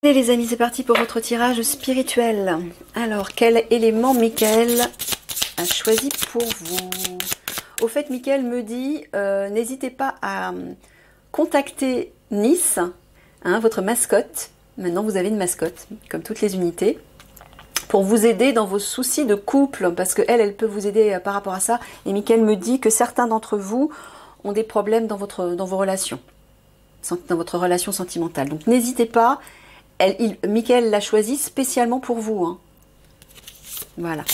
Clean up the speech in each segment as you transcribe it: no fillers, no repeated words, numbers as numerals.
Et les amis, c'est parti pour votre tirage spirituel. Alors, quel élément Michael a choisi pour vous? Au fait, Michael me dit, n'hésitez pas à contacter Nice, hein, votre mascotte. Maintenant, vous avez une mascotte, comme toutes les unités, pour vous aider dans vos soucis de couple, parce qu'elle, elle peut vous aider par rapport à ça. Et Michael me dit que certains d'entre vous ont des problèmes dans vos relations, dans votre relation sentimentale. Donc, n'hésitez pas. Michael l'a choisi spécialement pour vous. Hein. Voilà.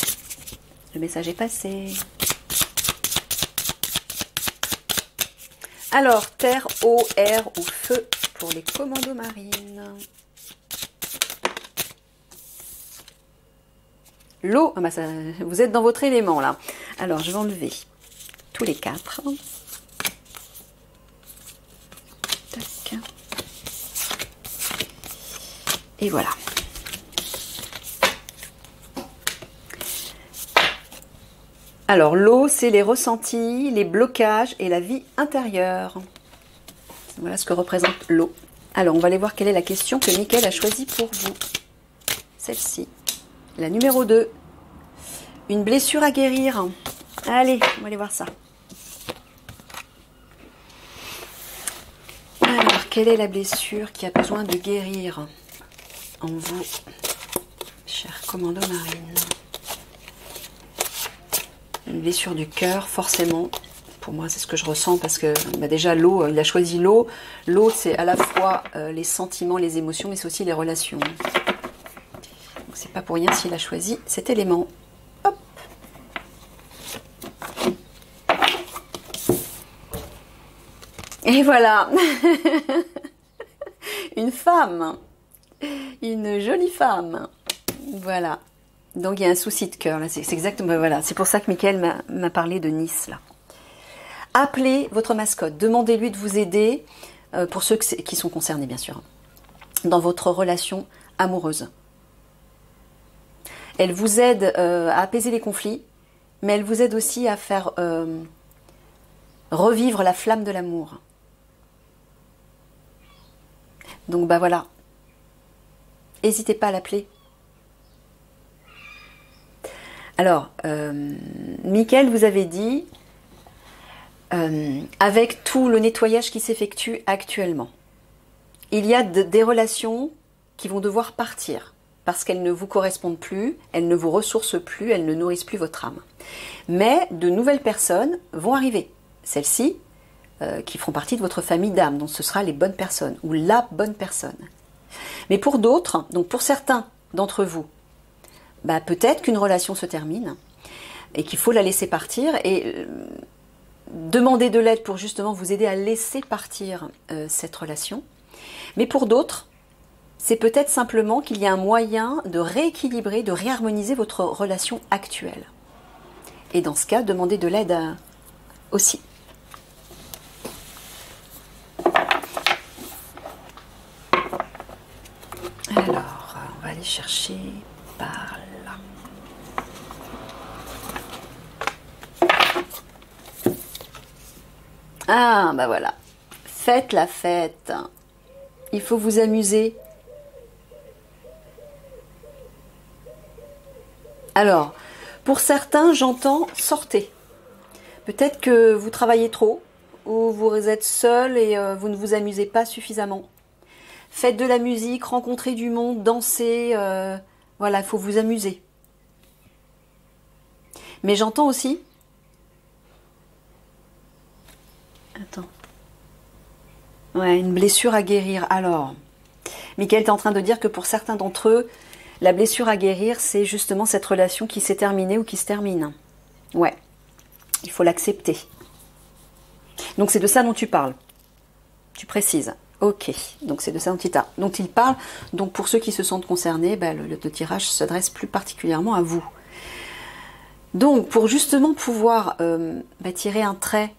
Le message est passé. Alors, terre, eau, air ou feu pour les commandos marines. L'eau, ah bah ça, vous êtes dans votre élément là. Alors, je vais enlever tous les 4. Tac. Et voilà. Alors, l'eau, c'est les ressentis, les blocages et la vie intérieure. Voilà ce que représente l'eau. Alors, on va aller voir quelle est la question que Michael a choisie pour vous. Celle-ci. La numéro 2. Une blessure à guérir. Allez, on va aller voir ça. Alors, quelle est la blessure qui a besoin de guérir en vous, chers commandos marines? Une blessure du cœur, forcément. Pour moi, c'est ce que je ressens parce que bah déjà, l'eau, il a choisi l'eau. L'eau, c'est à la fois les sentiments, les émotions, mais c'est aussi les relations. Donc, c'est pas pour rien s'il a choisi cet élément. Hop. Et voilà. Une femme. Une jolie femme. Voilà. Donc il y a un souci de cœur là, c'est exactement, voilà, c'est pour ça que Michael m'a parlé de Nice là. Appelez votre mascotte, demandez-lui de vous aider, pour ceux qui sont concernés bien sûr, dans votre relation amoureuse. Elle vous aide à apaiser les conflits, mais elle vous aide aussi à faire revivre la flamme de l'amour. Donc bah voilà, n'hésitez pas à l'appeler. Alors, Michael vous avait dit, avec tout le nettoyage qui s'effectue actuellement, il y a des relations qui vont devoir partir parce qu'elles ne vous correspondent plus, elles ne vous ressourcent plus, elles ne nourrissent plus votre âme. Mais de nouvelles personnes vont arriver. Celles-ci, qui feront partie de votre famille d'âme, donc ce sera les bonnes personnes ou la bonne personne. Mais pour d'autres, donc pour certains d'entre vous, bah, peut-être qu'une relation se termine et qu'il faut la laisser partir et demander de l'aide pour justement vous aider à laisser partir cette relation. Mais pour d'autres, c'est peut-être simplement qu'il y a un moyen de rééquilibrer, de réharmoniser votre relation actuelle. Et dans ce cas, demandez de l'aide aussi. Alors, on va aller chercher par là. Ah, bah voilà. Faites la fête. Il faut vous amuser. Alors, pour certains, j'entends sortez. Peut-être que vous travaillez trop, ou vous êtes seul et vous ne vous amusez pas suffisamment. Faites de la musique, rencontrez du monde, dansez. Voilà, il faut vous amuser. Mais j'entends aussi... Attends. Ouais, une blessure à guérir. Alors, Michael est en train de dire que pour certains d'entre eux, la blessure à guérir, c'est justement cette relation qui s'est terminée ou qui se termine. Ouais, il faut l'accepter. Donc c'est de ça dont tu parles. Tu précises. Ok, donc c'est de ça dont il parle. Donc pour ceux qui se sentent concernés, bah, le tirage s'adresse plus particulièrement à vous. Donc pour justement pouvoir tirer un trait,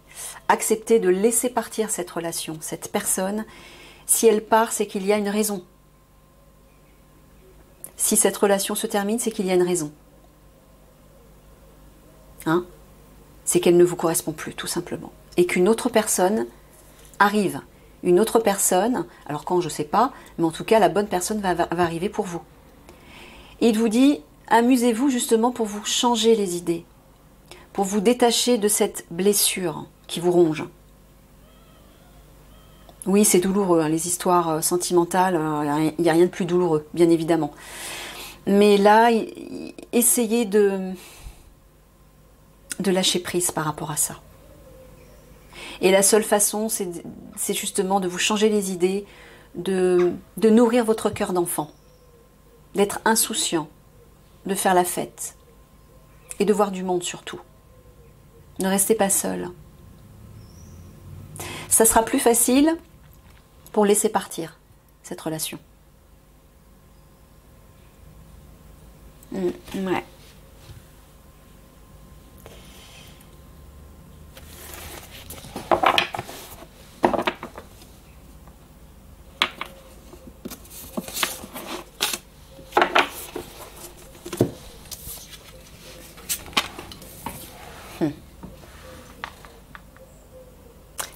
accepter de laisser partir cette relation, cette personne, si elle part, c'est qu'il y a une raison. Si cette relation se termine, c'est qu'il y a une raison. Hein? C'est qu'elle ne vous correspond plus, tout simplement. Et qu'une autre personne arrive une autre personne, alors quand je ne sais pas, mais en tout cas la bonne personne va arriver pour vous. Et il vous dit, amusez-vous justement pour vous changer les idées, pour vous détacher de cette blessure qui vous ronge. Oui, c'est douloureux, hein, les histoires sentimentales, il n'y a rien de plus douloureux, bien évidemment. Mais là, essayez de lâcher prise par rapport à ça. Et la seule façon, c'est justement de vous changer les idées, de nourrir votre cœur d'enfant, d'être insouciant, de faire la fête et de voir du monde surtout. Ne restez pas seul. Ça sera plus facile pour laisser partir cette relation. Ouais.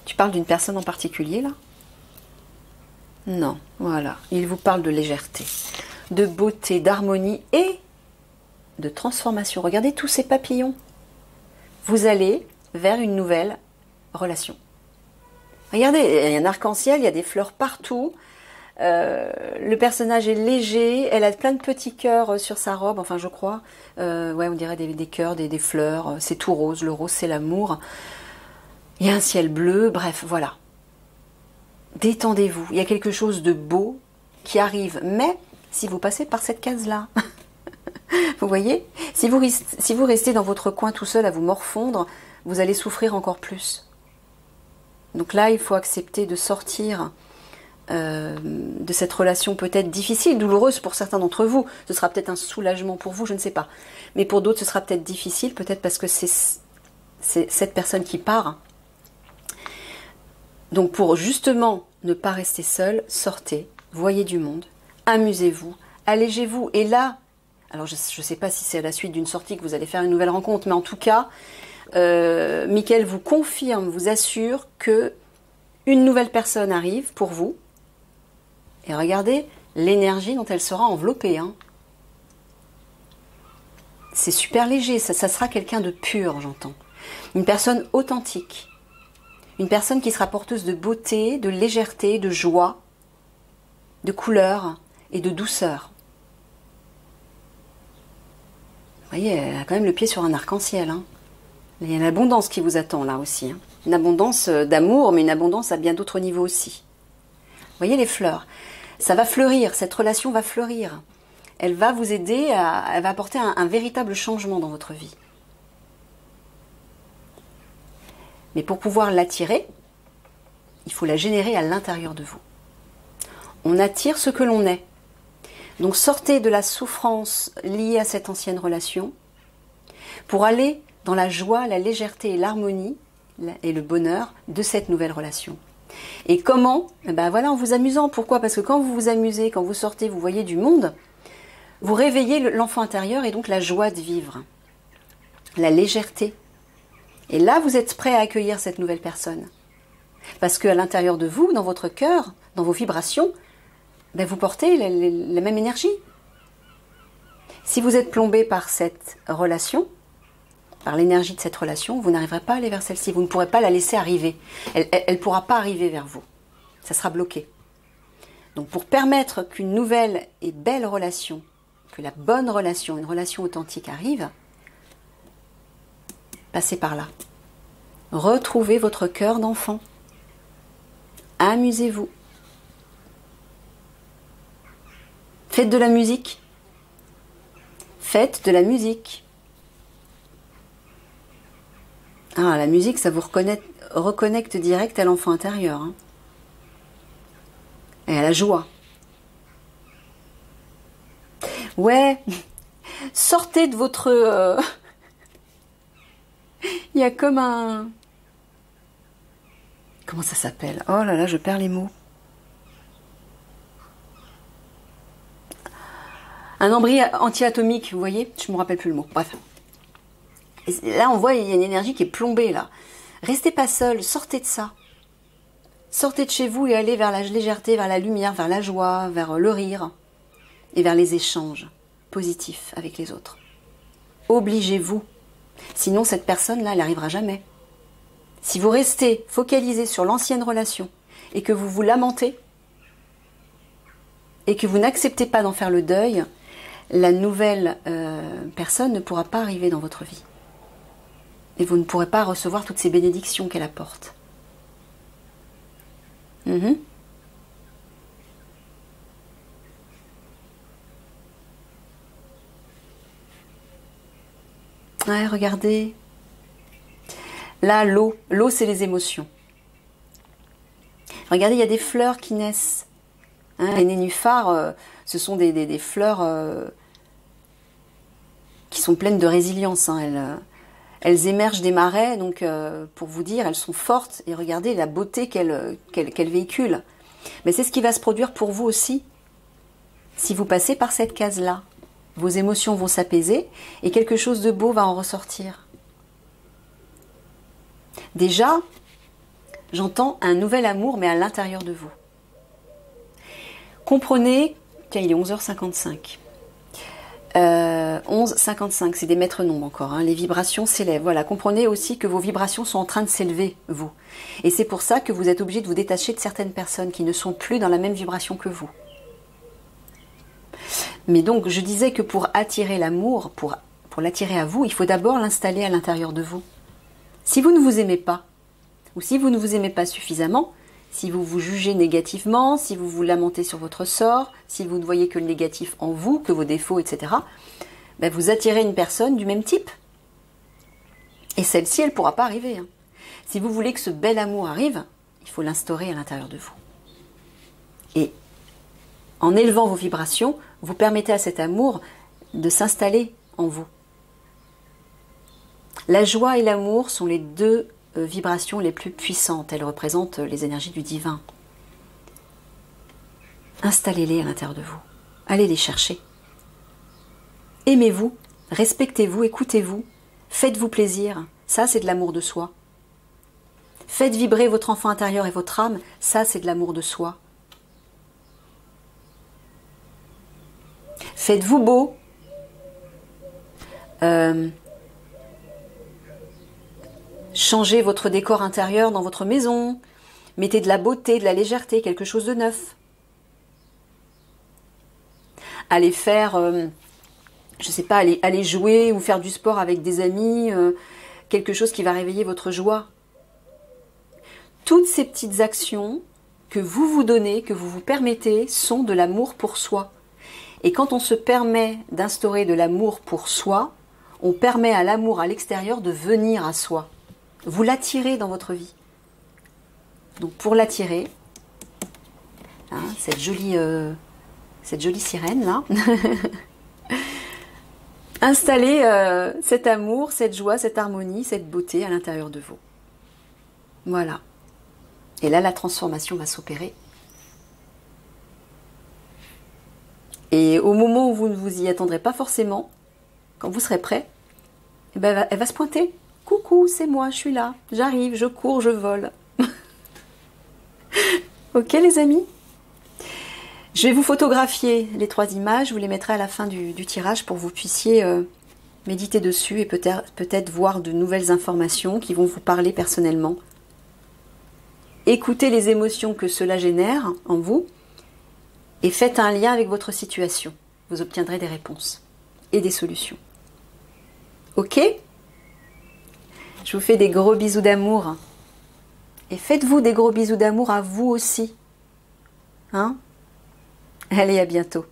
Tu parles d'une personne en particulier là? Non, voilà. Il vous parle de légèreté, de beauté, d'harmonie et de transformation. Regardez tous ces papillons. Vous allez vers une nouvelle relation. Regardez, il y a un arc-en-ciel, il y a des fleurs partout. Le personnage est léger, elle a plein de petits cœurs sur sa robe, enfin je crois. Ouais, on dirait des cœurs, des fleurs. C'est tout rose, le rose c'est l'amour. Il y a un ciel bleu, bref, voilà. Détendez-vous, il y a quelque chose de beau qui arrive, mais si vous passez par cette case-là, vous voyez, si vous restez dans votre coin tout seul à vous morfondre, vous allez souffrir encore plus. Donc là, il faut accepter de sortir de cette relation peut-être difficile, douloureuse pour certains d'entre vous. Ce sera peut-être un soulagement pour vous, je ne sais pas. Mais pour d'autres, ce sera peut-être difficile, peut-être parce que c'est cette personne qui part. Donc pour justement ne pas rester seul, sortez, voyez du monde, amusez-vous, allégez-vous. Et là, alors je ne sais pas si c'est à la suite d'une sortie que vous allez faire une nouvelle rencontre, mais en tout cas, Mickaël vous confirme, vous assure que une nouvelle personne arrive pour vous. Et regardez l'énergie dont elle sera enveloppée. Hein. C'est super léger, ça sera quelqu'un de pur, j'entends. Une personne authentique. Une personne qui sera porteuse de beauté, de légèreté, de joie, de couleur et de douceur. Vous voyez, elle a quand même le pied sur un arc-en-ciel. Hein. Il y a une abondance qui vous attend là aussi. Hein. Une abondance d'amour, mais une abondance à bien d'autres niveaux aussi. Vous voyez les fleurs, ça va fleurir, cette relation va fleurir. Elle va vous aider, elle va apporter un véritable changement dans votre vie. Mais pour pouvoir l'attirer, il faut la générer à l'intérieur de vous. On attire ce que l'on est. Donc sortez de la souffrance liée à cette ancienne relation pour aller dans la joie, la légèreté et l'harmonie et le bonheur de cette nouvelle relation. Et comment? Ben voilà, en vous amusant. Pourquoi? Parce que quand vous vous amusez, quand vous sortez, vous voyez du monde, vous réveillez l'enfant intérieur et donc la joie de vivre, la légèreté. Et là, vous êtes prêt à accueillir cette nouvelle personne. Parce qu'à l'intérieur de vous, dans votre cœur, dans vos vibrations, ben vous portez la même énergie. Si vous êtes plombé par cette relation, par l'énergie de cette relation, vous n'arriverez pas à aller vers celle-ci. Vous ne pourrez pas la laisser arriver. Elle ne pourra pas arriver vers vous. Ça sera bloqué. Donc pour permettre qu'une nouvelle et belle relation, que la bonne relation, une relation authentique arrive, passez par là. Retrouvez votre cœur d'enfant. Amusez-vous. Faites de la musique. Faites de la musique. Ah, la musique, ça vous reconnecte direct à l'enfant intérieur. Hein. Et à la joie. Ouais, sortez de votre... Il y a comme un... Comment ça s'appelle? Oh là là, je perds les mots. Un embryre anti-atomique, vous voyez? Je ne me rappelle plus le mot. Bref. Et là, on voit, il y a une énergie qui est plombée, là. Restez pas seul, sortez de ça. Sortez de chez vous et allez vers la légèreté, vers la lumière, vers la joie, vers le rire et vers les échanges positifs avec les autres. Obligez-vous. Sinon, cette personne-là, elle n'arrivera jamais. Si vous restez focalisé sur l'ancienne relation et que vous vous lamentez et que vous n'acceptez pas d'en faire le deuil, la nouvelle personne ne pourra pas arriver dans votre vie. Et vous ne pourrez pas recevoir toutes ces bénédictions qu'elle apporte. Ouais, regardez. Là, l'eau. L'eau, c'est les émotions. Regardez, il y a des fleurs qui naissent. Hein, les nénuphars, ce sont des fleurs qui sont pleines de résilience. Hein. Elles émergent des marais, donc pour vous dire, elles sont fortes. Et regardez la beauté qu'elles véhiculent. Mais c'est ce qui va se produire pour vous aussi. Si vous passez par cette case-là, vos émotions vont s'apaiser et quelque chose de beau va en ressortir. Déjà, j'entends un nouvel amour, mais à l'intérieur de vous. Comprenez, tiens, il est 11h55. 11h55, c'est des maîtres nombres encore, hein, les vibrations s'élèvent. Voilà, comprenez aussi que vos vibrations sont en train de s'élever, vous. Et c'est pour ça que vous êtes obligé de vous détacher de certaines personnes qui ne sont plus dans la même vibration que vous. Mais donc, je disais que pour attirer l'amour, pour l'attirer à vous, il faut d'abord l'installer à l'intérieur de vous. Si vous ne vous aimez pas, ou si vous ne vous aimez pas suffisamment, si vous vous jugez négativement, si vous vous lamentez sur votre sort, si vous ne voyez que le négatif en vous, que vos défauts, etc., ben vous attirez une personne du même type. Et celle-ci, elle ne pourra pas arriver. Hein. Si vous voulez que ce bel amour arrive, il faut l'instaurer à l'intérieur de vous. Et en élevant vos vibrations, vous permettez à cet amour de s'installer en vous. La joie et l'amour sont les deux vibrations les plus puissantes. Elles représentent les énergies du divin. Installez-les à l'intérieur de vous. Allez les chercher. Aimez-vous, respectez-vous, écoutez-vous, faites-vous plaisir. Ça, c'est de l'amour de soi. Faites vibrer votre enfant intérieur et votre âme. Ça, c'est de l'amour de soi. Faites-vous beau. Changez votre décor intérieur dans votre maison. Mettez de la beauté, de la légèreté, quelque chose de neuf. Allez faire, je sais pas, aller jouer ou faire du sport avec des amis, quelque chose qui va réveiller votre joie. Toutes ces petites actions que vous vous donnez, que vous vous permettez, sont de l'amour pour soi. Et quand on se permet d'instaurer de l'amour pour soi, on permet à l'amour à l'extérieur de venir à soi. Vous l'attirez dans votre vie. Donc pour l'attirer, hein, cette jolie sirène là, installez cet amour, cette joie, cette harmonie, cette beauté à l'intérieur de vous. Voilà. Et là, la transformation va s'opérer. Et au moment où vous ne vous y attendrez pas forcément, quand vous serez prêt, eh ben, elle va se pointer. Coucou, c'est moi, je suis là, j'arrive, je cours, je vole. Ok les amis? Je vais vous photographier les 3 images, je vous les mettrai à la fin du tirage pour que vous puissiez méditer dessus et peut-être voir de nouvelles informations qui vont vous parler personnellement. Écoutez les émotions que cela génère en vous et faites un lien avec votre situation. Vous obtiendrez des réponses et des solutions. Ok? Je vous fais des gros bisous d'amour. Et faites-vous des gros bisous d'amour à vous aussi. Hein? Allez, à bientôt.